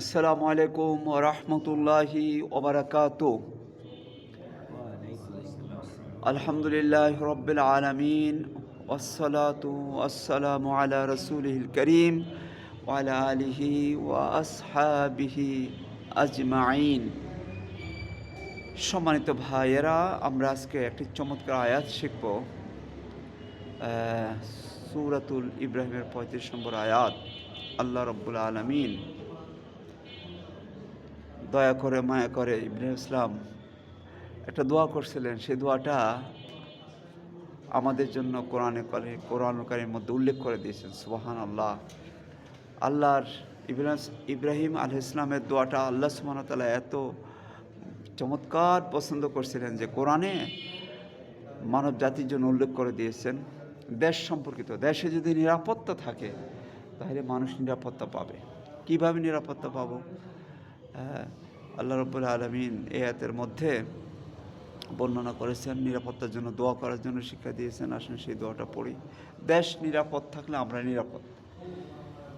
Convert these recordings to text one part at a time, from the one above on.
আসসালামু আলাইকুম ওয়া রাহমাতুল্লাহি ওয়া বারাকাতুহু। আলহামদুলিল্লাহি রাব্বিল আলামিন ওয়াসসালাতু ওয়াসসালামু আলা রাসূলিল কারীম ওয়া আলা আলিহি ওয়া আসহাবিহি আজমাইন। সম্মানিত ভাইয়েরা, আমরা আজকে একটি চমৎকার আয়াত শিখব। সূরাতুল ইব্রাহিমের ৩৫ নম্বর আয়াত। আল্লাহ রাব্বুল আলামিন দয়া করে মায়া করে ইব্রাহিম ইসলাম একটা দোয়া করছিলেন। সেই দোয়াটা আমাদের জন্য কোরআনের মধ্যে উল্লেখ করে দিয়েছেন। সুবহানাল্লাহ। আল্লাহর ইব্রাহিম আলাইহিস সালামের দোয়াটা আল্লাহ সুবহানাহু ওয়া তাআলা এত চমৎকার পছন্দ করছিলেন যে কোরআনে মানব জাতির জন্য উল্লেখ করে দিয়েছেন। দেশ সম্পর্কিত, দেশে যদি নিরাপত্তা থাকে তাহলে মানুষ নিরাপত্তা পাবে। কিভাবে নিরাপত্তা পাবো? আল্লাহ রাব্বুল আলামিন এই আয়াতের মধ্যে বর্ণনা করেছেন, নিরাপত্তার জন্য দোয়া করার জন্য শিক্ষা দিয়েছেন। আসুন সেই দোয়াটা পড়ি। দেশ নিরাপদ থাকলে আমরা নিরাপদ,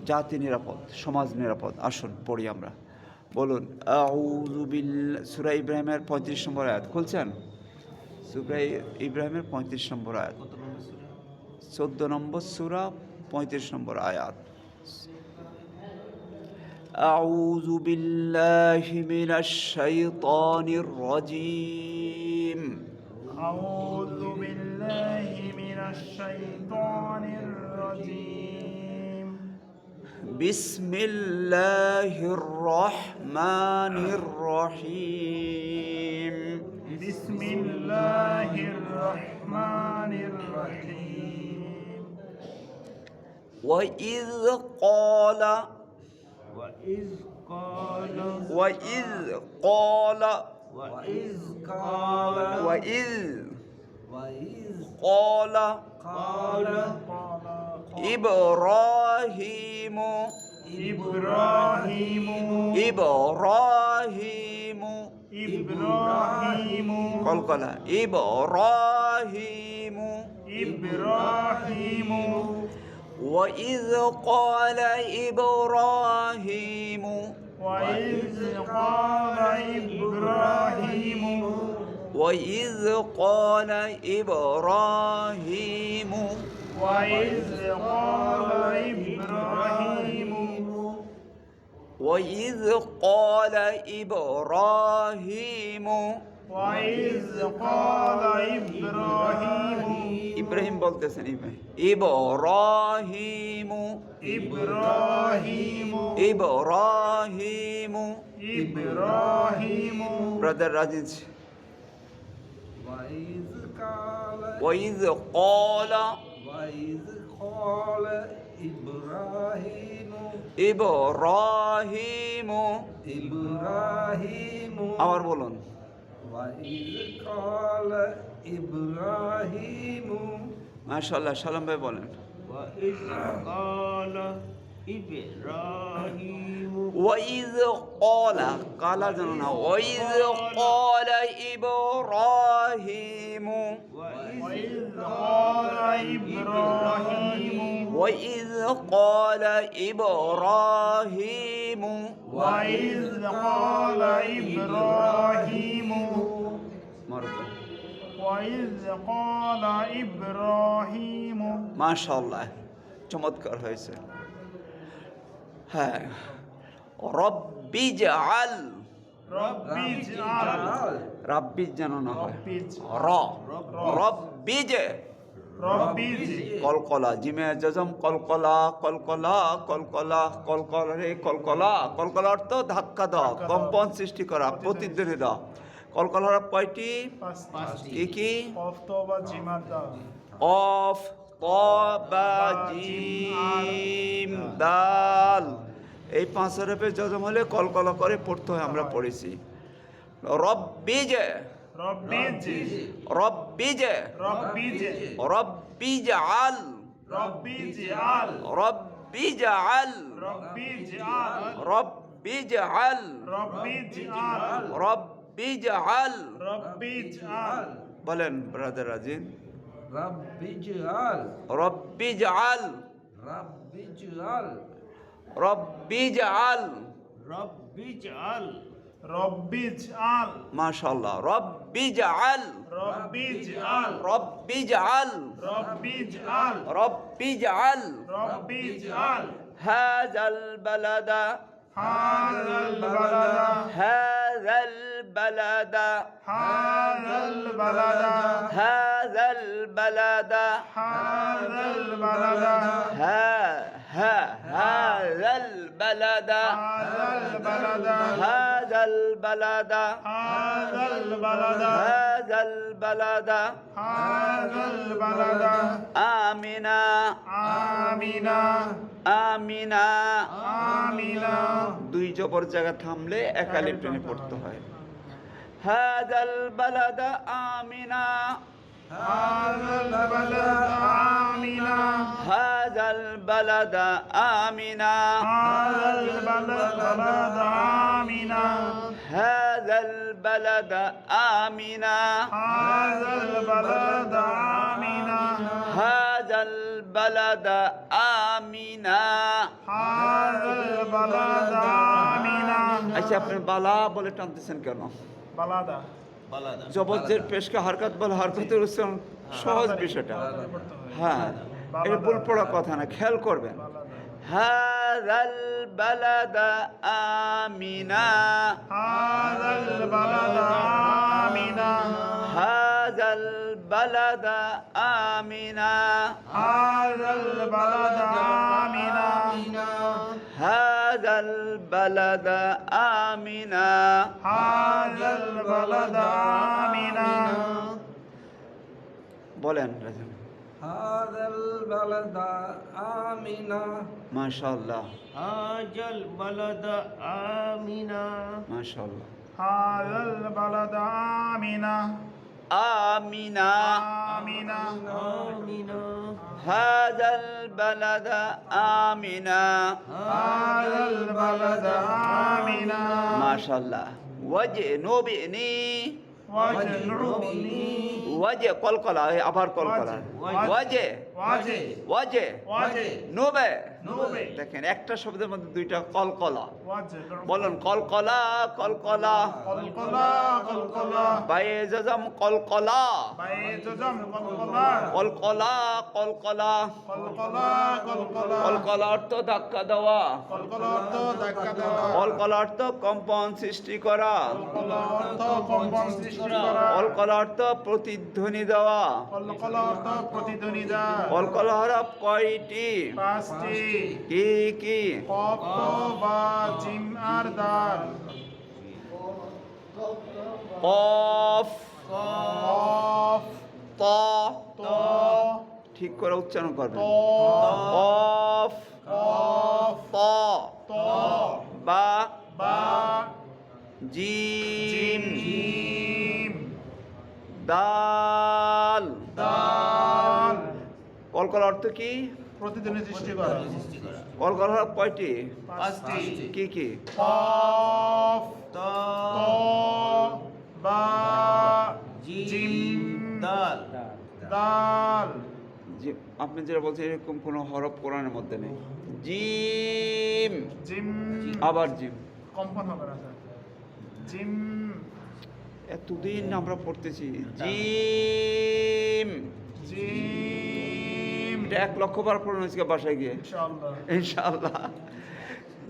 জাতি নিরাপদ, সমাজ নিরাপদ। আসুন পড়ি আমরা। বলুন, আউযু বিল্লাহি। সূরা ইব্রাহিমের ৩৫ নম্বর আয়াত খুলছেন? সূরা ইব্রাহিমের ৩৫ নম্বর আয়াত, ১৪ নম্বর সূরা, ৩৫ নম্বর আয়াত। আউযু বিল্লাহি মিনাশ শাইতানির রাজীম। আউযু বিল্লাহি মিনাশ শাইতানির রাজীম। বিসমিল্লাহির রহমানির রহিম। বিসমিল্লাহির রহমানির রহিম। وإذ قال وإذ قال وإذ قال وإذ قال وإذ قال قال إبراهيم إبراهيم إبراهيم إبراهيم قلقلة إبراهيم إبراهيم وإذ قال إبراهيم وإذ قال إبراهيم وإذ قال إبراهيم وإذ قال إبراهيم وإذ قال إبراهيم وإذ قال إبراهيم ইব্রাহিম বলতেছেন, ইব্রাহিম إبراهيم ইব্রাহিম। إبراهيم ব্রাদার রাজিজ। وإذ قال وإذ قال إبراهيم ইব্রাহিম। আবার বলুন। وإذ قال إبراهيم মাশাআল্লাহ। সালাম ভাই বলেন। وإذ قال إبراهيم وإذ قال قال جنونا وإذ قال إبراهيم وإذ قال إبراهيم وإذ قال إبراهيم وإذ قال إبراهيم مرة وإذ قال إبراهيم মাশাআল্লাহ, চমৎকার হয়েছে। হ্যাঁ, রব্বিজআল। ربي اجعل রাব্বি যেন না হয়, র রব্বিজ। ربي কলকলা, জিমে জজম, কলকলা কলকলা কলকলা কলকলা রে কলকলা। কলকলা অর্থ ধাক্কা দাও, কম্পন সৃষ্টি করা, প্রতিধ্বনি দাও। কলকলার কয়টি? কি কি? قاف توبة جيم دال কফ ত বা জিম দাল। এই 5 হরফে জজম হলে কলকলা করে পড়তে হয়, আমরা পড়েছি। রব্বিজ ربي রব্বিজ ربي রব্বিজআল ربي اجعل রব্বিজআল ربي اجعل রব্বিজআল ربي اجعل রব্বিজআল। ربي اجعل বলেন ব্রাদার রাজিন। رب اجعل রব্বিজআল رب اجعل রব্বিজআল রব্বিজআল রব্বিজআল মাশাআল্লাহ রব্বিজআল রব্বিজআল রব্বিজআল রব্বিজআল রব্বিজআল রব্বিজআল হাযাল বালাদা হাযাল বালাদা হাযাল বালাদা হাযাল বালাদা হাযাল বালাদা হাযাল বালাদা হাযাল বালাদা হাযাল বালাদা হাযাল বালাদা হাযাল বালাদা হাযাল বালাদা হাযাল বালাদা আমিনা আমিনা আমিনা আমিনা দুই জবর জায়গা থামলে এক আলিফ টেনে পড়তে হয় হাযাল বালাদা আমিনা হাযাল বালাদা আমিনা হাযাল বালাদা আমিনা হাযাল বালাদা আমিনা হাযাল বালাদা আমিনা হাযাল বালাদা আমিনা হাযাল বালাদা আমিনা হাযাল বালাদা আমিনা আচ্ছা আপনি বালা বলে টানতেছেন কেন বালাদা বালাদা জবরজের পেশকে হারকাত বলে হারকাতের উচ্চারণ সহজ বিষয়টা হ্যাঁ এটা ভুল পড়া কথা না খেয়াল করবেন হাযাল বালাদা আমিনা হাযাল বালাদা আমিনা হাযাল বালাদা আমিনা হাযাল বালাদা আমিনা হাযাল বালাদা আমিনা হাযাল বালাদা আমিনা বলেন রাজন হাযাল বালাদা আমিনা মাশাআল্লাহ হাযাল বালাদা আমিনা মাশাআল্লাহ হাযাল বালাদা আমিনা আমিনা আমিনা আমিনা হাযাল বালাদা আমিনা হাযাল বালাদা আমিনা মাশাআল্লাহ ওয়াজনুবনি ওয়াজনুবনি ওয়াজে কলকলা আবার কলকলা ওয়াজে ওয়াজে ওয়াজে ওয়াজে নুবে নুবে দেখেন একটা শব্দের মধ্যে দুইটা কলকলা ওয়াজনুবনি বলেন কলকলা কলকলা কলকলা কলকলা বায়ে জাজাম কলকলা বাইজম কলকলা কলকলা কলকলা কলকলা কলকলা কলকলা অর্থ ধাক্কা দেওয়া কলকলা অর্থ ধাক্কা দেওয়া কলকলা অর্থ কম্পন সৃষ্টি করা কলকলা অর্থ কম্পন সৃষ্টি করা কলকলা অর্থ প্রতিধ্বনি দেওয়া কলকলা অর্থ প্রতিধ্বনি দেওয়া কলকলা হরফ কয়টি পাঁচটি কি কি কফ বা জিম আর দাল কফ কফ ত ত ঠিক করে উচ্চারণ করবেন ত কফ কফ ত ত বা বা জিম জিম দাল দাল কলকলা অর্থ কি প্রতিধ্বনি সৃষ্টি করা কলকলা হরফ কয়টি পাঁচটি কি কি কফ ত ত বা জিম দাল দাল জি আপনি যেটা বলছেন এরকম কোনো হরফ কোরআনের মধ্যে নেই জিম জিম আবার জিম কম্পন হবে না স্যার জিম এতদিন আমরা পড়তেছি জিম জিম এটা 1,00,000 বার পড়ুন আজকে বাসায় গিয়ে ইনশাআল্লাহ ইনশাআল্লাহ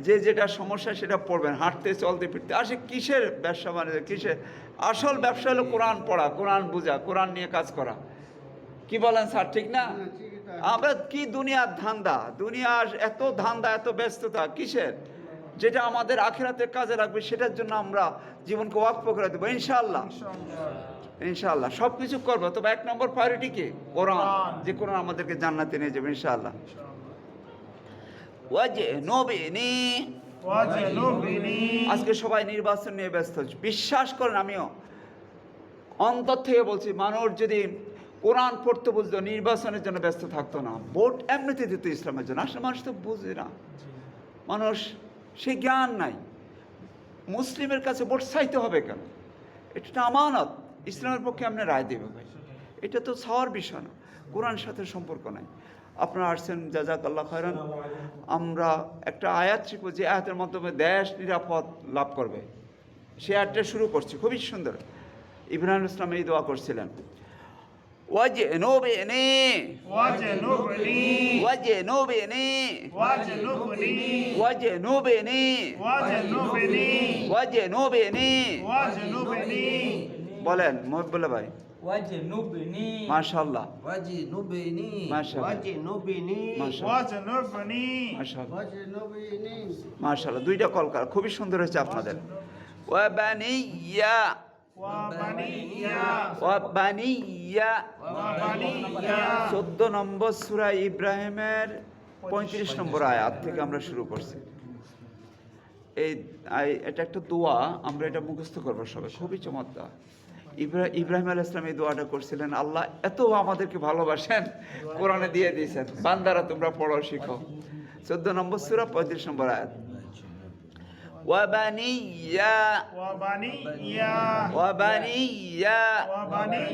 যে যেটা সমস্যা সেটা পড়বেন হাঁটতে চলতে ফিরতে আসে কিসের ব্যবসা বাণিজ্য কিসের আসল ব্যবসা হলো কোরআন পড়া কোরআন বোঝা কোরআন নিয়ে কাজ করা কি বলেন স্যার ঠিক না আমরা কি দুনিয়ার ধান্দা দুনিয়ার এত ধান্দা এত ব্যস্ততা কিসের যেটা আমাদের আখিরাতে কাজে লাগবে সেটার জন্য আমরা জীবনকে ওয়াকফ করে দেবো ইনশাআল্লাহ ইনশাআল্লাহ ইনশাআল্লাহ সব কিছু করবো তবে 1 নম্বর প্রায়োরিটি কি কোরআন কোরআন। যে কোরআন আমাদেরকে জান্নাতে নিয়ে যাবে ইনশাআল্লাহ ওয়াজনুবনি ওয়াজনুবনি আজকে সবাই নির্বাচন নিয়ে ব্যস্ত বিশ্বাস করেন আমিও অন্তর থেকে বলছি মানুষ যদি কোরআন পড়তে বুঝতো নির্বাচনের জন্য ব্যস্ত থাকতো না ভোট এমনিতে দিত ইসলামের জন্য আসলে মানুষ তো বুঝে না মানুষ সে জ্ঞান নাই মুসলিমের কাছে ভোট চাইতে হবে কেন এটা আমানত ইসলামের পক্ষে আপনি রায় দেবে ভাই এটা তো ছাওয়ার বিষয় না কোরআনের সাথে সম্পর্ক নাই আপনারা আসছেন, জাযাকাল্লাহ খায়রান। আমরা একটা আয়াত শিখব, যে আয়াতের মাধ্যমে দেশ নিরাপদ লাভ করবে। সে আয়াতটা শুরু করছি, খুবই সুন্দর। ইব্রাহিম ইসলাম এই দোয়া করছিলেন, ওয়াজনুবনি وجنبني ওয়াজনুবনি وجنبني ওয়াজনুবনি وجنبني ওয়াজনুবনি। وجنبني বলেন মুহিবুল্লাহ ভাই। ওয়াজনুবনি মাশাআল্লাহ ওয়াজনুবনি মাশাআল্লাহ ওয়াজনুবনি মাশাআল্লাহ وجنبني মাশাআল্লাহ মাশাআল্লাহ। দুইটা কলকার খুবই সুন্দর হয়েছে আপনাদের। ওয়াবানিয়া وبني ওয়াবানিয়া। وبني 14 নম্বর সূরা ইব্রাহিমের 35 নম্বর আয়াত থেকে আমরা শুরু করছি। এটা একটা দোয়া, আমরা এটা মুখস্থ করবো সবাই, খুবই চমৎকার। ইব্রাহিম আলাইহিস সালাম এই দোয়াটা করছিলেন। আল্লাহ এত আমাদেরকে ভালোবাসেন, কোরআনে দিয়ে দিয়েছেন, বান্দারা তোমরা পড়ো শিখো। 14 নম্বর সূরা 35 নম্বর আয়াত। ওয়াবানিয়া وبني ওয়াবানিয়া وبني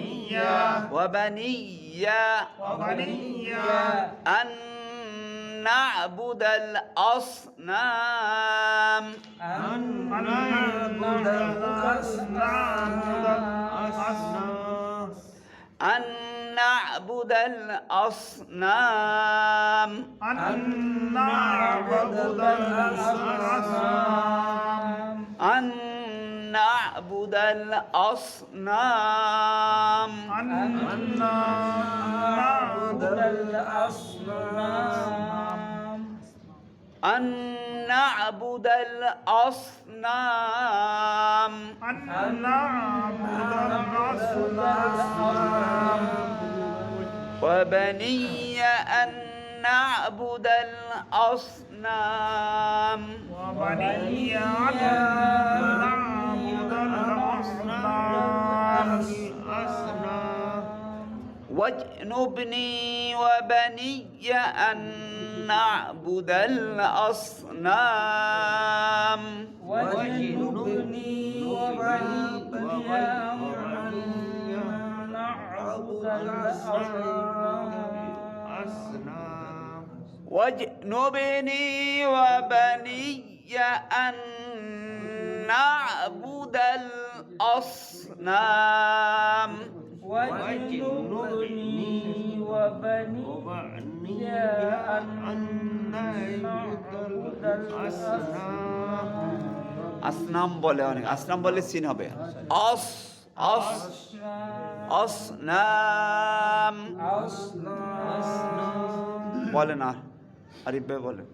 ওয়াবানিয়া وبني আন না'বুদাল আসনাম أن نعبد الأصنام আন না'বুদাল আসনাম أن نعبد الأصنام আন না'বুদাল আসনাম أن نعبد الأصنام أن نعبد الأصنام أن نعبد الأصنام وبني أن نعبد الأصنام وبني أن نعبد الأصنام واجنبني وبني أن نعبد الأصنام واجنبني وبني أن نعبد الأصنام واجنبني وبني أن نعبد الأصنام واجنبني وبني أن نعبد الأصنام আসনাম বলে, অনেক আসনাম বলে সিন হবে। অস অস আসনাম বলে না, আরিফ ভাই বলেন।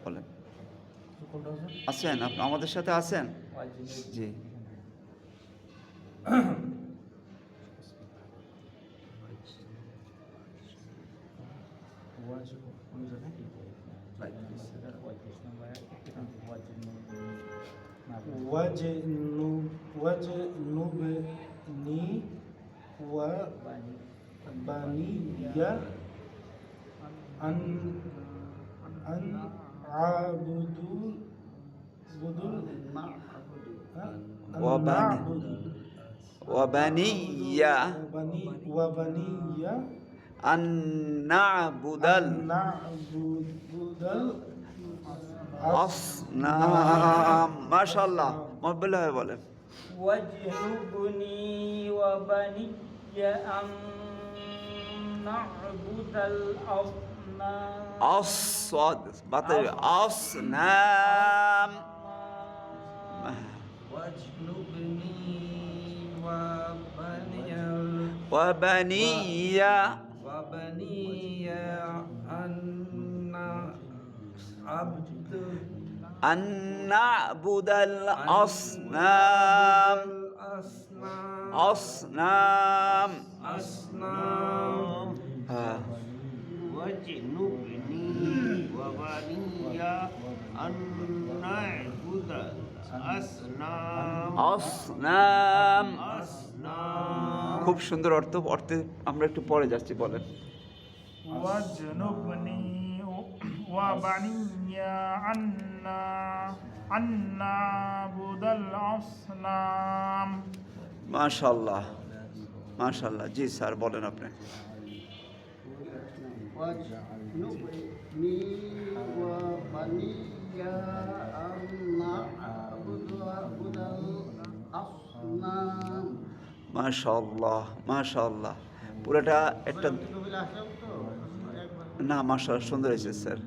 বলেন, আছেন আপনি আমাদের সাথে আছেন? জি। وجنبني وبني أن أعبد وبني وبني أن نعبد الأصنام। মাশাআল্লাহ, মহব্বুল্লাহ ভাই বলেন। واجنبني وبني أن نعبد الأصنام الصاد بطل أصنام واجنبني وبني وبني أن نعبد الأصنام أصنام واجنبني وبني أن نعبد الأصنام أصنام أصنام খুব সুন্দর অর্থে আমরা একটু পরে যাচ্ছি, বলেন। واجنبني وبني أن نعبد الأصنام মাশাআল্লাহ মাশাআল্লাহ। জি স্যার, বলেন আপনি। واجنبني وبني أن نعبد الأصنام মাশাআল্লাহ, মাশাআল্লাহ। পুরোটা একটা না, মাশাআল্লাহ, সুন্দর হয়েছে স্যার।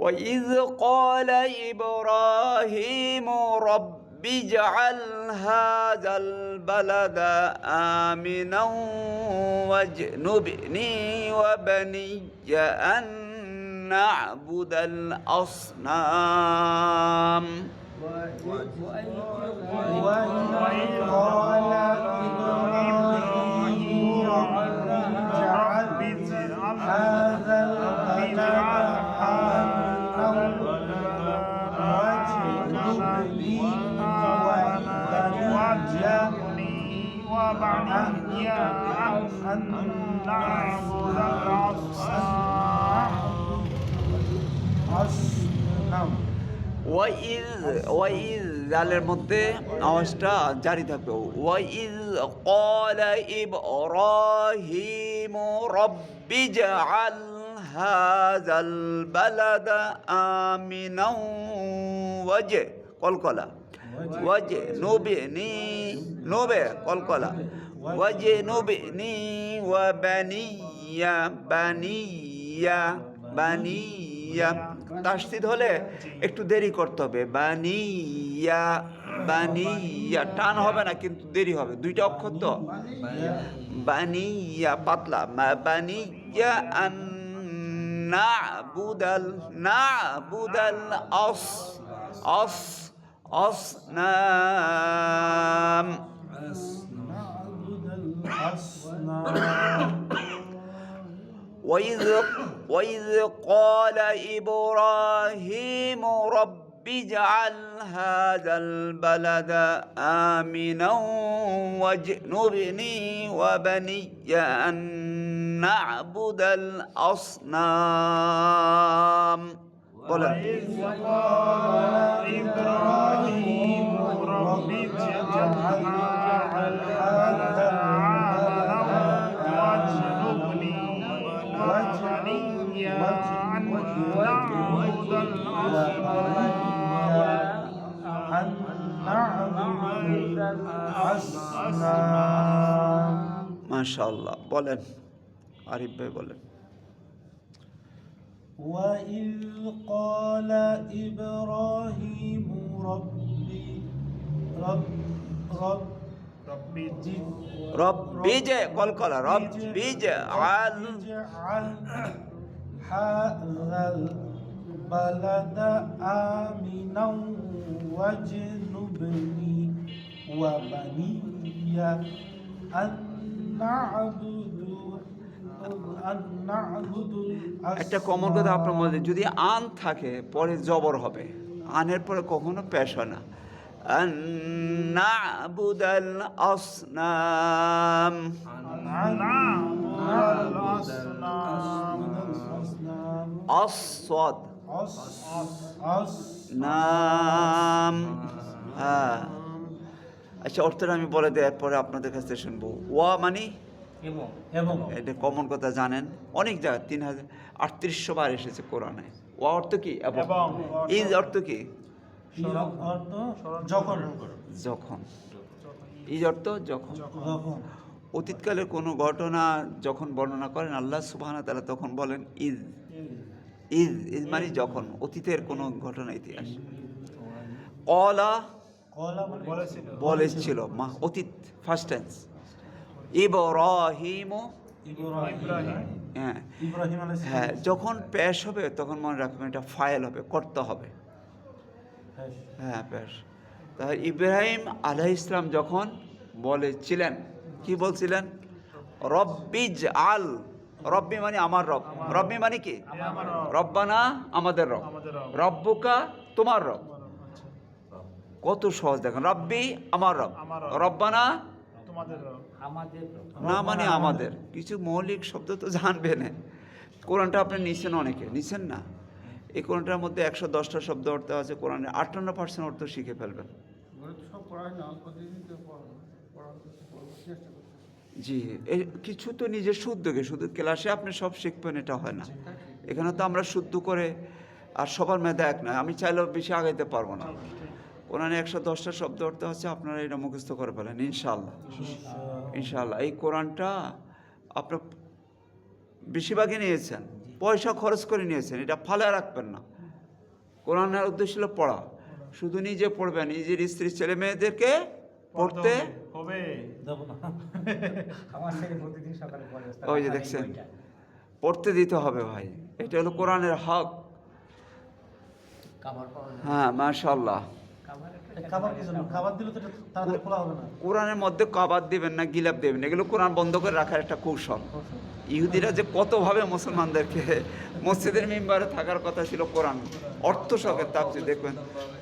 وإذ قال إبراهيم رب اجعل هذا البلد آمنا واجنبني وبني أن نعبد الأصنام وإذ قال إبراهيم رب اجعل هذا البلد آمنا واجنبني وبني أن نعبد الأصنام ওয়াইজ জালের মধ্যে আওয়াজটা জারি থাকবে। ওয়াইজ ক্বালা ইব্রাহিমু রাব্বি জাআল হাযাল বালাদা আমিনাও কলকলা ওয়াজনুবনি নুবে কলকলা ওয়াজনুবনি ওয়া বানিয়া তাসদীদ হলে একটু দেরি করতে হবে। বানিয়া টান হবে না, কিন্তু দেরি হবে, দুইটা অক্ষর তো। বানিয়া পাতলা, বানিয়া আন না'বুদাল আসনাম। وإذ قال إبراهيم رب اجعل هذا البلد آمنا واجنبني وبني أن نعبد الأصنام. وإذ قال إبراهيم رب اجعل هذا البلد واجنبني وبني أن نعبد الأصنام. মাশাআল্লাহ। বলেন আরিফ ভাই, বলেন। وإذ قال إبراهيم রব্বি যে কলকলা, রব্বি যে আল اجعل هذا البلد آمنا واجنبني وبني أن نعبد একটা কমন কথা আপনার মধ্যে, যদি আন থাকে পরে জবর হবে, আনের পরে কখনো পেশ হয় না। না'বুদাল আসনাম, আসসাদ নাম। হ্যাঁ, আচ্ছা, অর্থটা আমি বলে দিই, এরপরে আপনাদের কাছ থেকে শুনবো। ওয়া মানে এবং এটা কমন কথা জানেন, অনেক জায়গায় 3800 বার এসেছে কোরআনে। ওয়া অর্থ কি? এবং। ইজ অর্থ কি? অর্থ যখন যখন। ইজ অর্থ যখন। অতীতকালের কোনো ঘটনা যখন বর্ণনা করেন আল্লাহ সুবহানাহু ওয়া তাআলা, তখন বলেন ইজ। ইজ মানে যখন, অতীতের কোনো ঘটনা, ইতিহাস। কলা বলেছিল, মা অতীত, ফার্স্ট টেন্স। ইব্রাহিম, হ্যাঁ হ্যাঁ, যখন পেশ হবে তখন মনে রাখবেন এটা ফাইল হবে, করতে হবে। হ্যাঁ, পেশ। তাহলে ইব্রাহিম আলাইহিস সালাম যখন বলেছিলেন, কি বলছিলেন? রব্বিজ আল, রব্বি মানে আমার রব, রব্বি মানে কি? রব্বানা আমাদের রব, রব্বুকা তোমার রব। কত সহজ দেখেন, রব্বি আমার রব, রব্বানা না মানে আমাদের। কিছু মৌলিক শব্দ তো জানবে না। কোরআনটা আপনি নিছেন, অনেকে নিছেন না। এই কোরআনটার মধ্যে 110টা শব্দ অর্থ আছে, কোরআনের 58% অর্থ শিখে ফেলবেন। জি, কিছু তো নিজের শুদ্ধকে, শুধু ক্লাসে আপনি সব শিখবেন এটা হয় না। এখানে তো আমরা শুদ্ধ করে, আর সবার মেধা এক নয়, আমি চাইলেও বেশি আগাইতে পারবো না। কোরআনে 110টা শব্দ অর্থ আছে, আপনারা এটা মুখস্থ করে ফেলেন ইনশাআল্লাহ। ইনশাআল্লাহ এই কোরআনটা আপনার বেশিরভাগই নিয়েছেন, পয়সা খরচ করে নিয়েছেন, এটা ফালে রাখবেন না। কোরআনের উদ্দেশ্য ছিল পড়া, শুধু নিজে পড়বেন, নিজের স্ত্রী ছেলে মেয়েদেরকে পড়তে হবে। দেবো না। আমার ছেলে প্রতিদিন সকালে পড়ে। ওই যে দেখছেন, পড়তে দিতে হবে ভাই, এটা হলো কোরআনের হক। হ্যাঁ মাশাআল্লাহ। খাবার কি জন্য? খাবার দিলে তো এটা তাড়াতাড়ি খোলা হবে না। কোরআনের মধ্যে কাবাদ দিবেন না, গিলাপ দেবেন, এগুলো কোরআন বন্ধ করে রাখার একটা কৌশল। ইহুদিরা যে কতভাবে মুসলমানদেরকে, মসজিদের মেম্বারে থাকার কথা ছিল কোরআন অর্থ সহকারে তাফসীর দেখবেন,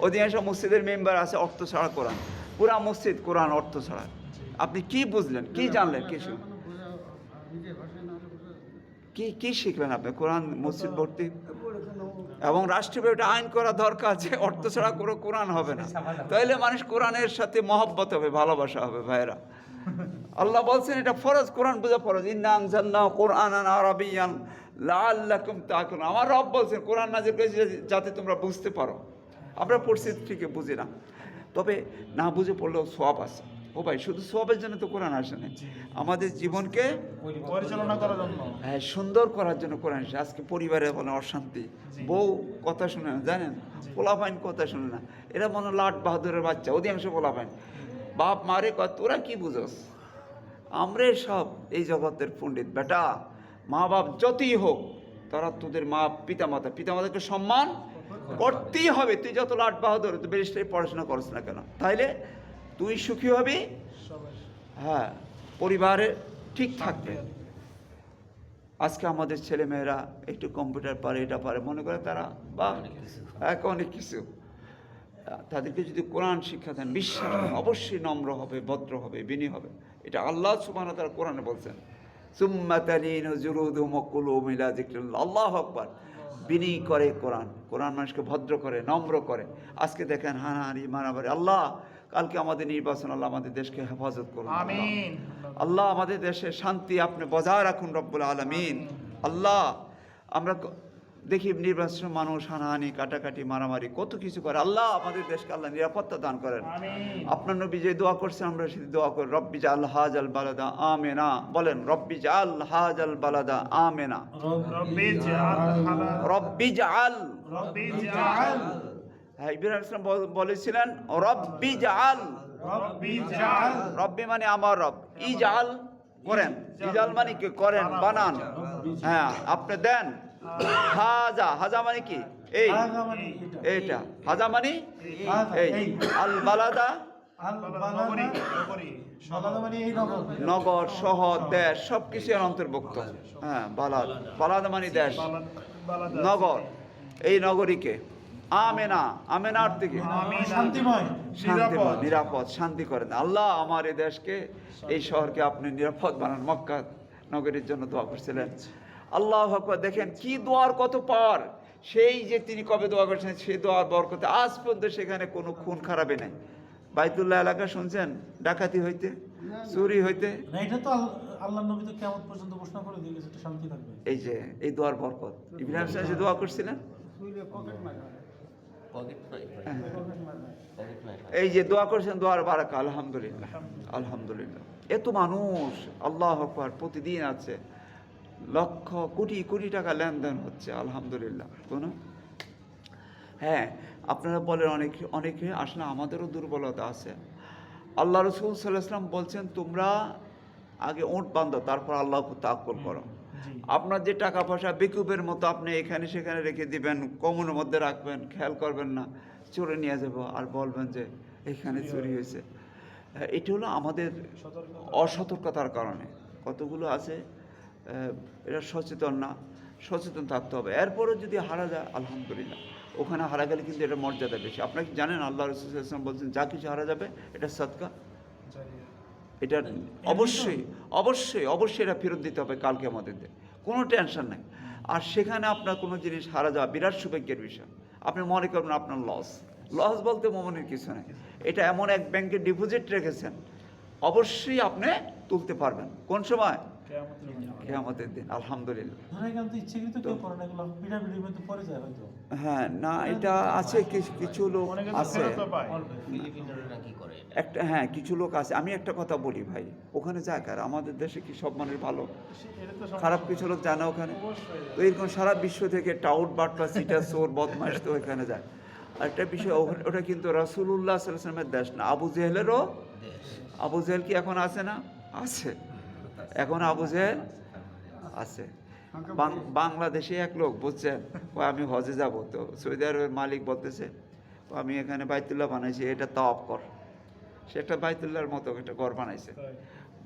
অধিকাংশ মসজিদের মেম্বার আছে অর্থ ছাড়া কোরআন, পুরা মসজিদ কোরআন অর্থ ছাড়া। আপনি কি বুঝলেন, কি জানলেন, কি কি শিখলেন আপনি? কোরআন মসজিদ ভর্তি, এবং রাষ্ট্রীয় একটা আইন করা দরকার যে অর্থ ছাড়া কোনো কোরআন হবে না, তাইলে মানুষ কোরআনের সাথে মহব্বত হবে, ভালোবাসা হবে। ভাইরা, আল্লাহ বলছেন এটা ফরজ, কোরআন বোঝা ফরজ। ইন্না আনজালনাহু কুরআনান আরাবিয়্যান লাআল্লাকুম তাকুলুন। আমার রব বলছেন কোরআন নাযিল করেছি যাতে তোমরা বুঝতে পারো। আমরা পড়ছি ঠিকই, বুঝি না, তবে না বুঝে পড়লেও সওয়াব আছে। ও ভাই, শুধু সওয়াবের জন্য তো কোরআন আসে না, আমাদের জীবনকে পরিচালনা করার জন্য, হ্যাঁ, সুন্দর করার জন্য কোরআন এসেছে। আজকে পরিবারে বলে অশান্তি, বউ কথা শুনে না, জানেন, পোলাপাইন কথা শুনে না, এরা মনে লাট বাহাদুরের বাচ্চা, অধিকাংশ পোলাপাইন। বাপ মারে কয় তোরা কি বুঝোস, আমরা সব এই জগতের পণ্ডিত বেটা। মা বাপ যতই হোক, তারা তোদের মা পিতামাতাকে সম্মান করতেই হবে। তুই যত লাট বাহাদুর, তুই ব্যারিস্টারি পড়াশোনা করছ না কেন, তাইলে তুই সুখী হবি, হ্যাঁ, পরিবারে ঠিক থাকবে। আজকে আমাদের ছেলেমেয়েরা একটু কম্পিউটার পারে, এটা পারে, মনে করে তারা বা অনেক কিছু। তাদেরকে যদি কোরআন শিক্ষা দেন, বিশ্বাস করেন, অবশ্যই নম্র হবে, ভদ্র হবে, বিনয়ী হবে। এটা আল্লাহ সুবহানাহু ওয়া তাআলা কোরআনে বলছেন, সুম্মা তালিনু জুলুদুহুম ওয়া কুলুবুহুম ইলা যিকরিল্লাহ। আল্লাহু আকবার। বিনয়ী করে কোরআন, কোরআন মানুষকে ভদ্র করে, নম্র করে। আজকে দেখেন হানাহানি, মারামারি। আল্লাহ কালকে আমাদের নির্বাচন, আল্লাহ আমাদের দেশকে হেফাজত করুন, আমিন। আল্লাহ আমাদের দেশে শান্তি আপনি বজায় রাখুন রব্বুল আলামিন। আল্লাহ, আমরা দেখি নির্বাচন মানুষ হানাহানি, কাটাকাটি, মারামারি, কত কিছু করে। আল্লাহ আমাদের দেশকে আল্লাহ নিরাপত্তা দান করেন। আপনার নবী যে দোয়া করছেন, আমরা সেটি দোয়া করি, রব্বি জাআল হাযাল বালাদা আমিনা। বলেন, রব্বি জাআল হাযাল বালাদা আমিনা। রব্বি জাআল রব্বি জাআল, রব্বি জাআল, হ্যাঁ, ইব্রাহিম আলাইহিস সালাম বলেছিলেন রব্বি জাআল। রব্বি জাআল, রব্বি মানে আমার রব, ইজাল করেন, ইজাল মানে কি করেন, বানান, হ্যাঁ আপনি দেন। হাজা, হাজা মানে কি এই, আগা মানে এটা। এইটা হাজা মানে আগা, এই। এই। আল বালাদা, আল নগরী, বালাদা, বালাদা মানে এই নগর। নগর, শহর, দেশ, সব কিছু এর অন্তর্ভুক্ত। হ্যাঁ, বালাদা মানে দেশ, নগর, এই নগরীকে আমেনা, আমেনার থেকে শান্তিময়। শান্তিময়, নিরাপদ, শান্তি করেন। আল্লাহ আমার এই দেশকে, এই শহরকে আপনি নিরাপদ বানান। মক্কা নগরীর জন্য দোয়া করছিলেন। আল্লাহু আকবার। দেখেন কি দোয়ার কত পাওয়ার। সেই যে তিনি কবে দোয়া করছেন, সেই দোয়ার বরকতে আজ পর্যন্ত সেখানে কোনো খুন খারাপই নাই। বাইতুল্লাহ এলাকা শুনছেন ডাকাতি হইতে, চুরি হইতে, না, এটা তো আল্লাহ নবী তো কিয়ামত পর্যন্ত ঘোষণা করে দিয়েছে এটা শান্তি থাকবে। এই যে এই দোয়ার বরকত। ইব্রাহিম সাহেব যে দোয়া করছিলেন, এই যে দোয়া করছেন, দোয়ার বারাকা, আলহামদুলিল্লাহ, আলহামদুলিল্লাহ। এত মানুষ, আল্লাহ আকবার, প্রতিদিন আছে, লক্ষ কোটি কোটি টাকা লেনদেন হচ্ছে, আলহামদুলিল্লাহ। কোনো, হ্যাঁ, আপনারা বলেন অনেকে আসলে আমাদেরও দুর্বলতা আছে। আল্লাহ রাসূল সাল্লাল্লাহু আলাইহি ওয়াসাল্লাম বলছেন, তোমরা আগে ওঁট বাঁধো, তারপর আল্লাহর উপর তাওয়াক্কুল করো। আপনার যে টাকা পয়সা বেকুবের মতো আপনি এখানে সেখানে রেখে দিবেন, কমনের মধ্যে রাখবেন, খেয়াল করবেন না, চোরে নিয়ে যাব, আর বলবেন যে এখানে চুরি হয়েছে। এটা হলো আমাদের অসতর্কতার কারণে। কতগুলো আছে এটা সচেতন না, সচেতন থাকতে হবে। এরপরও যদি হারা যায়, আলহামদুলিল্লাহ, ওখানে হারা গেলে কিন্তু এটা মর্যাদা বেশি। আপনারা কি জানেন, আল্লাহ রাসূল সাল্লাল্লাহু আলাইহি ওয়াসাল্লাম বলছেন, যা কিছু হারা যাবে এটা সাদকা, এটা অবশ্যই অবশ্যই অবশ্যই এটা ফেরত দিতে হবে কালকে আমাদের, কোনো টেনশন নাই। আর সেখানে আপনার কোনো জিনিস হারা যাওয়া বিরাট সৌভাগ্যের বিষয়। আপনি মনে করবেন আপনার লস বলতে মোমনের কিছু নেই। এটা এমন এক ব্যাংকে ডিপোজিট রেখেছেন, অবশ্যই আপনি তুলতে পারবেন। কোন সময়? কিয়ামতের দিন। কিয়ামতের দিন। আলহামদুলিল্লাহ। ধরে গেল তো ইচ্ছাকৃত কেউ করে না, এগুলো পিঠাপিঠির মধ্যে পড়ে যায় হয়তো। হ্যাঁ, না এটা আছে, কিছু লোক অনেকে তো আছে, ফেরতও পায়। হ্যাঁ কিছু লোক আছে। আমি একটা কথা বলি ভাই, ওখানে যায় কার? আমাদের দেশে কি সব মানুষ ভালো? এটা তো সমস্যা। খারাপ কিছু লোক জানে ওখানে। অবশ্যই। তো এরকম সারা বিশ্ব থেকে টাউট বাটপা সিটার চোর বদমাইশ তো ওখানে যায়। আর একটা বিষয়, ওটা কিন্তু রাসূলুল্লাহ সাল্লাল্লাহু আলাইহি ওয়াসাল্লামের দেশ না, আবু জেহেলেরও। আবু জেহেল কি এখন আছে না? আছে, এখন আবু জেহেল আছে। বাংলাদেশে এক লোক, বুঝছেন, ও আমি হজে যাব, তো সৌদি আরবের মালিক বলতেছে ও আমি এখানে বাইতুল্লাহ বানাইছি, এটা তাওয়াফ কর। সে একটা বাইতুল্লাহর মতো একটা ঘর বানাইছে। তাই।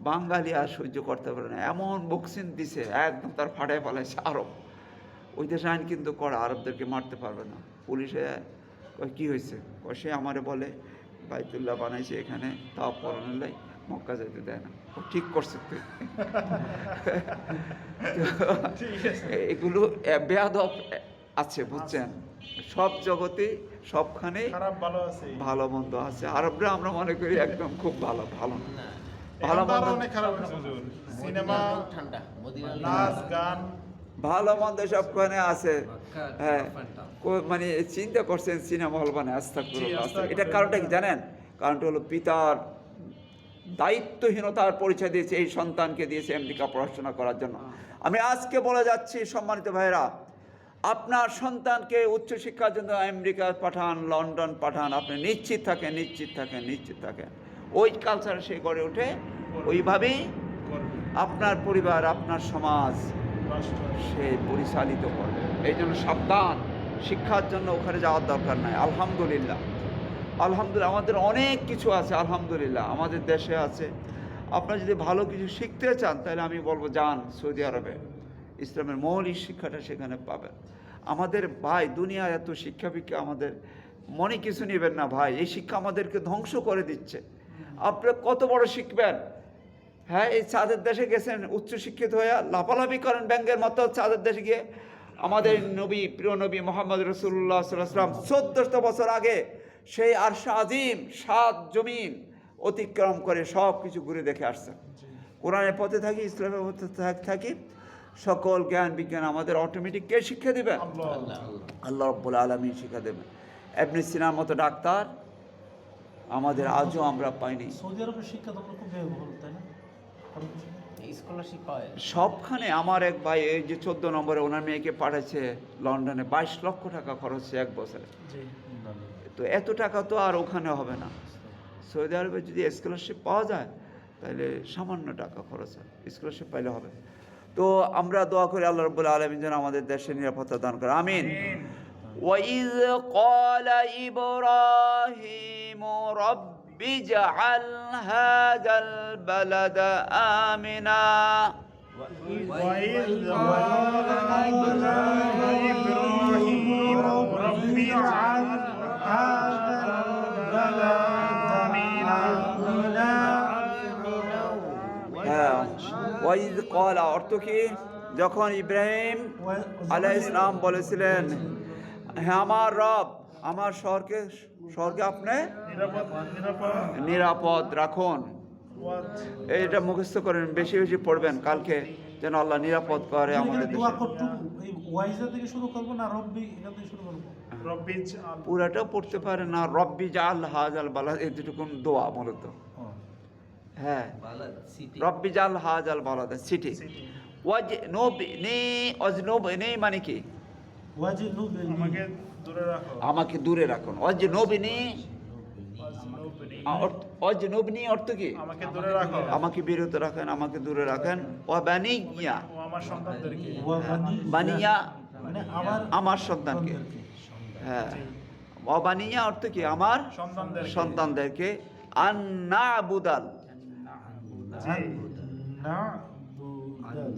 বাঙালি আর সহ্য করতে পারে না, এমন বক্সিন দিছে একদম তার ফাটায় পালাইছে আরব। ওই দেশে আইন কিন্তু করা, আরবদেরকে মারতে পারবে না। পুলিশে কয় কী হয়েছে? কয় সে আমারে বলে বাইতুল্লাহ বানাইছে এখানে তাওয়াফ করানোর লাই, মক্কা যেতে দেয় না। ও ঠিক করছে তুই। ঠিক আছে। এগুলো বেয়াদব আছে, বুঝছেন, সব জগতে সবখানে খারাপ ভালো আছে। ভালো মন্দ আছে। আরবরা আমরা মনে করি একদম খুব ভালো, ভালো না। ভালো এখন তো আরো মন্দ, অনেক খারাপ হয়েছে হুজুর। সিনেমা, ঠান্ডা নাচ, গান। ভালো মন্দ সবখানে আছে। হ্যাঁ, মানে চিন্তা করছেন সিনেমা হল মানে আস্তাগফিরুল্লাহ। এটা কারণটা কি জানেন? কারণটা হলো পিতার দায়িত্বহীনতার পরিচয় দিয়েছে, এই সন্তানকে দিয়েছে আমেরিকা পড়াশোনা করার জন্য। আমি আজকে বলে যাচ্ছি সম্মানিত ভাইরা, আপনার সন্তানকে উচ্চশিক্ষার জন্য আমেরিকা পাঠান, লন্ডন পাঠান, আপনি নিশ্চিত থাকেন, নিশ্চিত থাকেন, নিশ্চিত থাকেন ওই কালচার সে গড়ে ওঠে, ওইভাবেই করবে। আপনার পরিবার, আপনার সমাজ রাষ্ট্র। সে পরিচালিত করবে। এই জন্য সাবধান, শিক্ষার জন্য ওখানে যাওয়ার দরকার নাই। আলহামদুলিল্লাহ, আলহামদুলিল্লাহ আমাদের অনেক কিছু আছে, আলহামদুলিল্লাহ আমাদের দেশে আছে। আপনারা যদি ভালো কিছু শিখতে চান তাহলে আমি বলবো যান সৌদি আরবে, ইসলামের মৌলিক শিক্ষাটা সেখানে পাবেন। আমাদের ভাই দুনিয়া এত শিক্ষা ফিক্ষা, আমাদের মনে কিছু নেবেন না ভাই, এই শিক্ষা আমাদেরকে ধ্বংস করে দিচ্ছে। আপনারা কত বড় শিখবেন? হ্যাঁ, এই চাঁদের দেশে গেছেন উচ্চশিক্ষিত হয়ে লাফালাফি করেন ব্যাঙ্গের মতো চাঁদের দেশে গিয়ে। আমাদের নবী, প্রিয় নবী মোহাম্মদ রসুল্লাহ সাল্লাল্লাহু আলাইহি ওয়াসাল্লাম 1400 বছর আগে সেই আরশ আজিম 7 জমিন অতিক্রম করে সব কিছু ঘুরে দেখে আসছেন। কোরআনের পথে থাকি, ইসলামের পথে থাকি, সকল জ্ঞান বিজ্ঞান আমাদের অটোমেটিক কে শিক্ষা দেবেন? আল্লাহ। আল্লাহ রাব্বুল আলামিন শিক্ষা দেবেন। ইবনে সিনার মতো ডাক্তার আমাদের আজও আমরা পাইনি। সৌদি আরবের শিক্ষা তো খুব ব্যয়বহুল, তাই না? খরচ বেশি না? স্কলারশিপ পায় সবখানে। আমার এক ভাই এই যে 14 নম্বরে ওনার মেয়েকে পাঠাচ্ছে লন্ডনে, 22 লক্ষ টাকা খরচ 1 বছরে। জি। তো এত টাকা তো আর ওখানে হবে না। সৌদি আরবে যদি স্কলারশিপ পাওয়া যায় তাহলে সামান্য টাকা খরচ হয়, স্কলারশিপ পাইলে হবে। তো আমরা দোয়া করি আল্লাহ রাব্বুল আলামিন যেন আমাদের দেশে নিরাপত্তা দান করে, আমিন। وَإِذْ قَالَ إِبْرَاهِيمُ رَبِّ اجْعَلْ هَذَا الْبَلَدَ آمِنًا وَإِذْ قَالَ إِبْرَاهِيمُ رَبِّ اجْعَلْ هَذَا الْبَلَدَ হ্যাঁ, ওয়াইদ কলা অর্থ কি? যখন ইব্রাহিম আলাইহিস সালাম বলেছিলেন, হ্যাঁ আমার রব, আমার শহরকে আপনি নিরাপদ রাখুন। এটা মুখস্থ করেন, বেশি বেশি পড়বেন, কালকে যেন আল্লাহ নিরাপদ করে আমাদের দোয়া দেশে। করতে এই ওয়াইজা থেকে শুরু করব না রব্বি এটা থেকে শুরু করব? পুরাটা পড়তে পারে না, রব্বি জাল হাজাল বালাদ, এই দুটুকুন দোয়া মূলত। হ্যাঁ, রব্বি জাল হাজাল বালাদ সিটি। ওয়াজনুবনি মানে কি? ওয়াজিনুবনি আমাকে দূরে রাখুন। ওয়াজনুবনি, ওয়াজনুবনি অর্থ কি? আমাকে দূরে রাখো। আমাকে বিরত রাখেন, আমাকে দূরে রাখেন। ওয়া বানিয়া, ও আমার সন্তানদেরকে। বানিয়া মানে আমার সন্তানকে। হ্যাঁ, ওয়া বানিয়া অর্থ কি? আমার সন্তানদেরকে। আন্নাবুদাল,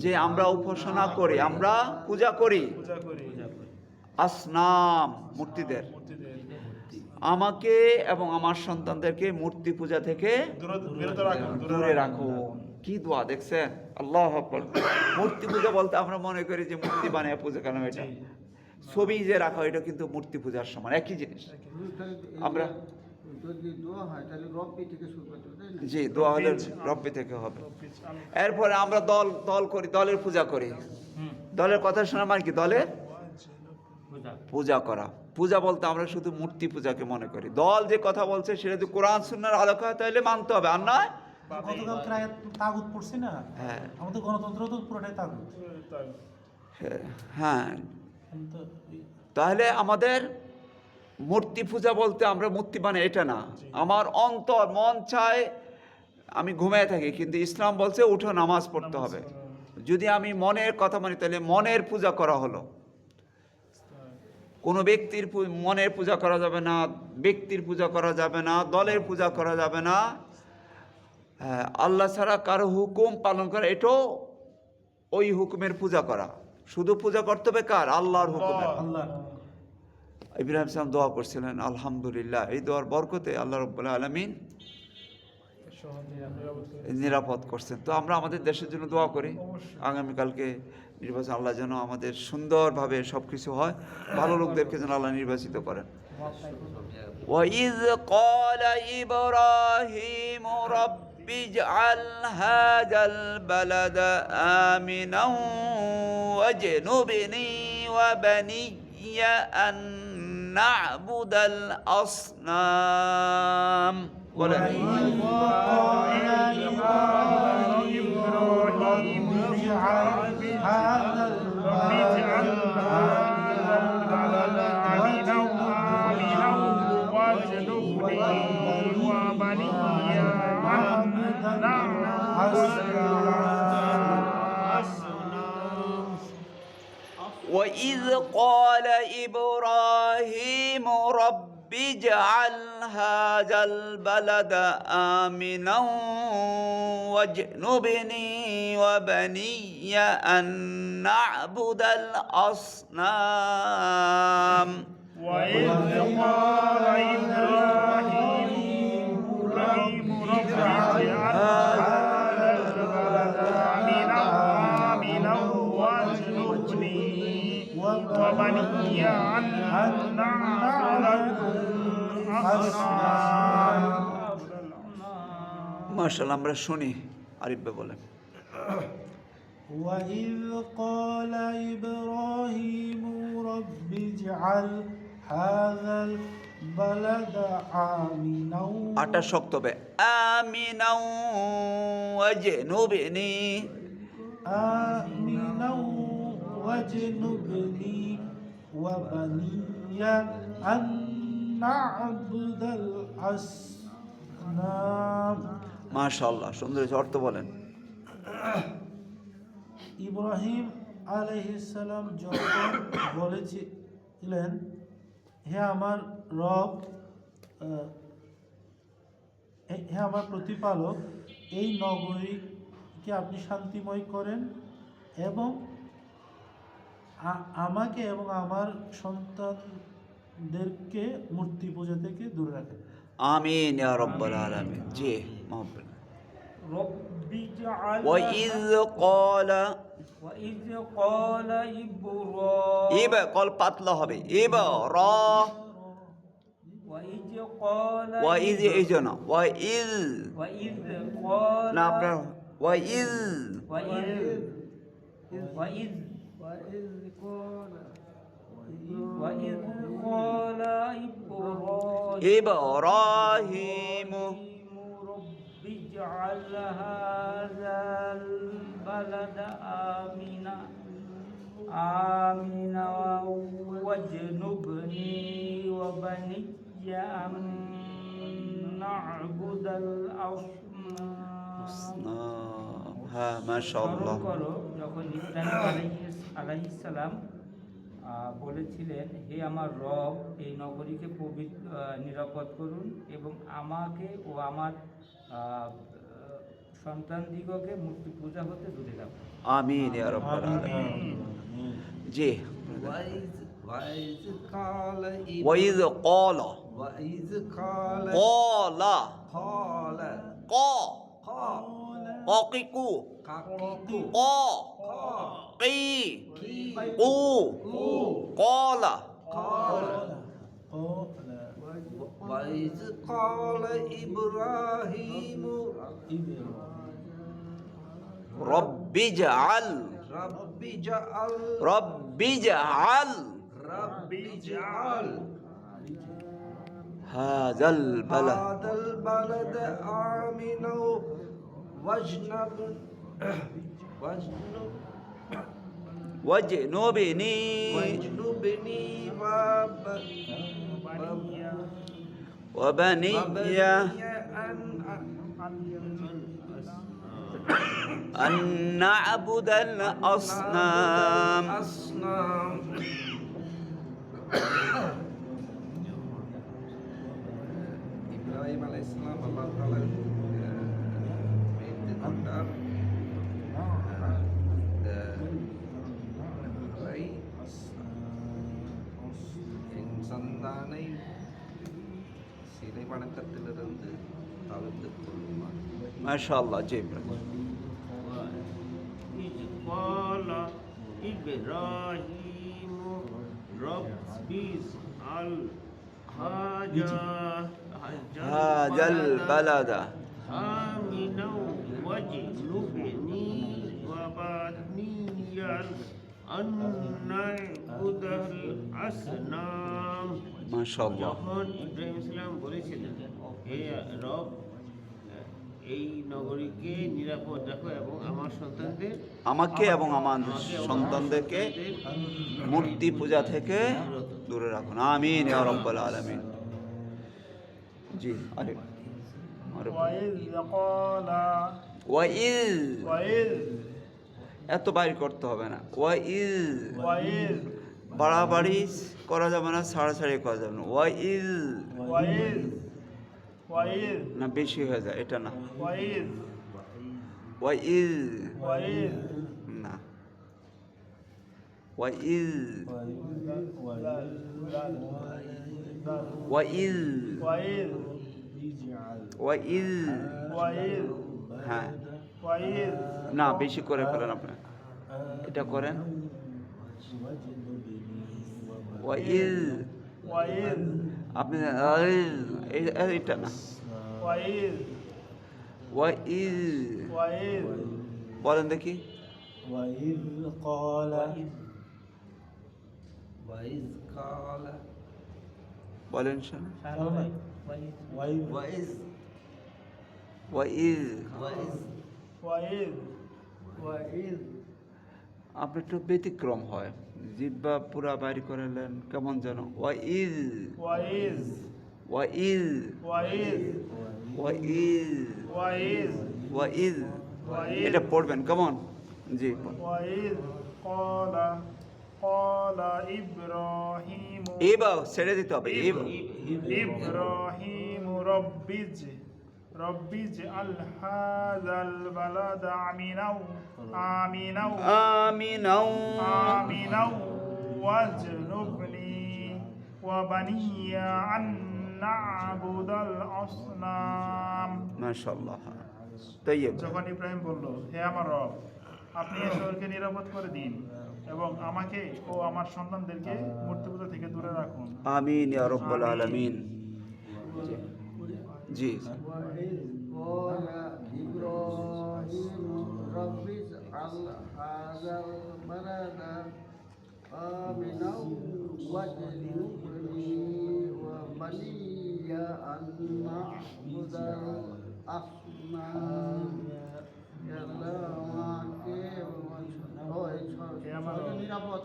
যে আমরা উপাসনা করি, আমরা পূজা করি, পূজা করি আসনাম মূর্তিদের। মূর্তিদের। আমাকে এবং আমার সন্তানদেরকে মূর্তি পূজা থেকে বিরত রাখুন, দূরে রাখুন। কি দোয়া দেখছেন? আল্লাহু আকবার। মূর্তি পূজা বলতে আমরা মনে করি যে মূর্তি বানিয়ে পূজা করা, এটা ছবি যে রাখা, এটা কিন্তু মূর্তি পূজার সমান, একই জিনিস। আমরা যদি দোয়া হয় তাহলে রব্বি থেকে শুরু করতে হবে, তাই না? জি, দোয়া হলে রব্বি থেকে হবে। এরপরে আমরা দল দল করি, দলের পূজা করি। দলের কথা শোনা মানে কি? দলের পূজা করা। পূজা বলতে আমরা শুধু মূর্তি পূজাকে মনে করি। দল যে কথা বলছে সেটা যদি কোরআন সুন্নাহর আলোকে হয় তাহলে মানতে হবে, আর নয় গতকাল প্রায় তাগুত পড়ছি না, হ্যাঁ আমাদের গণতন্ত্র তো পুরোটাই তাগুত। হ্যাঁ, কিন্তু তাহলে আমাদের মূর্তি পূজা বলতে আমরা মূর্তি মানে এটা না। আমার অন্তর মন চায় আমি ঘুমিয়ে থাকি, কিন্তু ইসলাম বলছে উঠো নামাজ পড়তে হবে। যদি আমি মনের কথা মানি তাহলে মনের পূজা করা হলো। কোনো ব্যক্তির মনের পূজা করা যাবে না, ব্যক্তির পূজা করা যাবে না, দলের পূজা করা যাবে না। আল্লাহ ছাড়া কারো হুকুম পালন করা, এটাও ওই হুকুমের পূজা করা। শুধু পূজা করতে হবে কার? আল্লাহর হুকুমের। আল্লাহ ইব্রাহিম সালাম দোয়া করছিলেন, আলহামদুলিল্লাহ। এই দোয়ার বরকতে আল্লাহ রাব্বুল আলামিন নিরাপদ করছেন। তো আমরা আমাদের দেশের জন্য দোয়া করি, আগামীকালকে নির্বাচন আল্লাহ যেন আমাদের সুন্দরভাবে সব কিছু হয়, ভালো লোকদেরকে যেন আল্লাহ নির্বাচিত করেন। وَإِذْ قَالَ إِبْرَاهِيمُ رَبِّ اجْعَلْ هَذَا الْبَلَدَ آمِنًا وَاجْنُبْنِي وَبَنِيَّ أَن نَّعْبُدَ الْأَصْنَامَ। বলেন وَإِذْ قَالَ إِبْرَاهِيمُ رَبِّ اجْعَلْ هَذَا الْبَلَدَ آمِنًا وَاجْنُبْنِي وَبَنِيَّ أَن نَّعْبُدَ الْأَصْنَامَ وإذ قال إبراهيم رب اجعل هذا البلد آمنا واجنبني وبني أن نعبد الأصنام। মাশাআল্লাহ, আমরা শুনি। আরিফ ভাই বলেন। وإذ قال إبراهيم رب اجعل هذا البلد آمنا আটা শক্ত হবে। آمنا واجنبني آمنا واجنبني وبني أن نعبد الأصنام। মাশাআল্লাহ, সুন্দর অর্থ বলেন। ইব্রাহিম আলাইহিস সালাম যখন বলেছিলেন, হে আমার রব, হে আমার প্রতিপালক, এই নগরীকে আপনি শান্তিময় করেন এবং আমাকে এবং আমার সন্তানদেরকে মূর্তি পূজা থেকে দূরে রাখেন। আমিন ইয়া রাব্বাল আলামিন। জি মহব্বত। رب اجعل وإذ قال وإذ قال إبراهيم ইবা কল পাতলা হবে। ইবা র وإذ قال ওয়াইজ এই জন্য ওয়াইজ وإذ قال না আপনার ওয়াইজ وإذ وإذ وإذ قال وإذ قال إبراهيم ইব্রাহিম رب اجعل هذا البلد آمنا واجنبني وبني أن نعبد الأصنام। হ্যাঁ মাশাআল্লাহ। স্মরণ করো যখন ইব্রাহিম আলাইহিস সালাম বলেছিলেন, হে আমার রব, এই নগরীকে নিরাপদ করুন এবং আমাকে ও আমার সন্তানদিগকে মূর্তি পূজা হতে দূরে রাখুন। আমিন ইয়া রাব্বাল আলামিন। জি وإذ قال ওয়াইজ قال وإذ قال قال قال ق قيقو কাকিকু ق قي قو قال قال وإذ قال إبراهيم রব্বিজআল رب اجعل রব্বিজআল رب اجعل হাযাল বালাদ هذا البلد آمنا واجنب ওয়াজনুবনি واجنبني ওয়াবানিয়া أن نعبد الأصنام أصنام إبراهيم عليه السلام الله تعالى menentukan சந்தானை சிலை வணக்கத்திலிருந்து தவிர்த்து கொள்ளுமாறு ما شاء الله جيب إذ قال إبراهيم رب اجعل هذا البلد آمنا واجنبني وبني أن نعبد الأصنام ما شاء الله যখন ইব্রাহিম ইসলাম বলেছিলেন হে রব এই নগরীকে নিরাপদ রাখো এবং আমার সন্তানদের আমাকে এবং আমার সন্তানদেরকে মূর্তি পূজা থেকে দূরে রাখুন আমিন ইয়া রাব্বাল আলামিন জি আরেক وإذ قال ওয়াইল وإذ এত বাইর করতে হবে না ওয়াইল وإذ বাড়াবাড়ি করা যাবে না ছাড়াছাড়ি করা যাবে না ওয়াইল وإذ وإذ না বেশি হয়ে যায় এটা না وإذ ওয়াইল وإذ না ওয়াইল ওয়াইল وإذ ওয়াইল وإذ হ্যাঁ وإذ না বেশি করে ফেলেন আপনি এটা করেন ওয়াইল وإذ আপনি এটা না وإذ ওয়াইল وإذ বলেন দেখি وإذ قال وإذ قال বলেন শোনা وإذ وإذ ওয়াইল وإذ وإذ وإذ আপনি একটু ব্যতিক্রম হয় জিব্বা পুরা বাইর করালেন কেমন যেন ওয়াইল وإذ ওয়াইল وإذ ওয়াইল وإذ ওয়াইল وإذ এটা পড়বেন কেমন জি وإذ قال إبراهيم এবার ছেড়ে দিতে হবে إبراهيم رب اجعل هذا البلد آمنا আমিনাও آمنا واجنبني وبني أن نعبد الأصنام মাশাআল্লাহ তাইয়্যিব যখন ইব্রাহিম বলল হে আমার রব আপনি এই শহরকে নিরাপদ করে দিন এবং আমাকে ও আমার সন্তানদেরকে মূর্তি পূজা থেকে দূরে রাখুন আমিন ইয়া রাব্বাল আলামিন জি قال إبراهيم رب اجعل هذا البلد آمنا واجنبني وبني أن نعبد الأصنام يا الله আমাকে নিরাপদ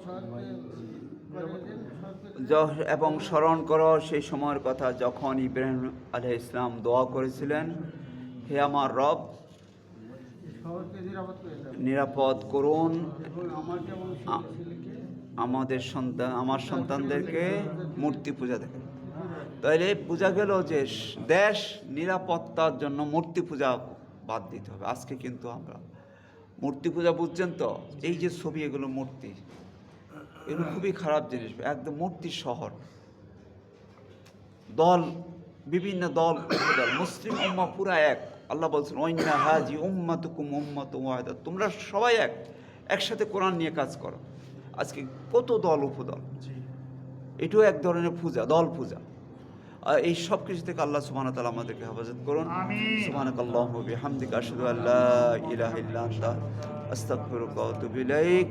এবং স্মরণ করো সেই সময়ের কথা যখন ইব্রাহিম আলাইহিস সালাম দোয়া করেছিলেন হে আমার রব শহরকে নিরাপদ করে দেন নিরাপদ করুন এবং আমাকে এবং ছেলেকে আমার সন্তানদেরকে মূর্তি পূজা থেকে তাইলে বোঝা গেল যে দেশ নিরাপত্তার জন্য মূর্তি পূজা বাদ দিতে হবে আজকে কিন্তু আমরা মূর্তি পূজা বুঝছেন তো এই যে ছবি এগুলো মূর্তি এগুলো খুবই খারাপ জিনিস একদম মূর্তির শহর দল বিভিন্ন দল মুসলিম উম্মাহ পুরা এক আল্লাহ বলছেন ওয়াইন্না হাজি উম্মাতুকুম উম্মাতুন ওয়াহিদা তোমরা সবাই একসাথে কোরআন নিয়ে কাজ করো আজকে কত দল উপদল এটাও এক ধরনের পূজা দল পূজা এই সব কিছু থেকে আল্লাহ সুবহানাহু ওয়া তাআলা আমাদেরকে হেফাজত করুন। আমিন। সুবহানাকাল্লাহুম্মা ওয়া বিহামদিকা আশহাদু আল্লা ইলাহা ইল্লা আনতা আস্তাগফিরুকা ওয়া আতুবু ইলাইক।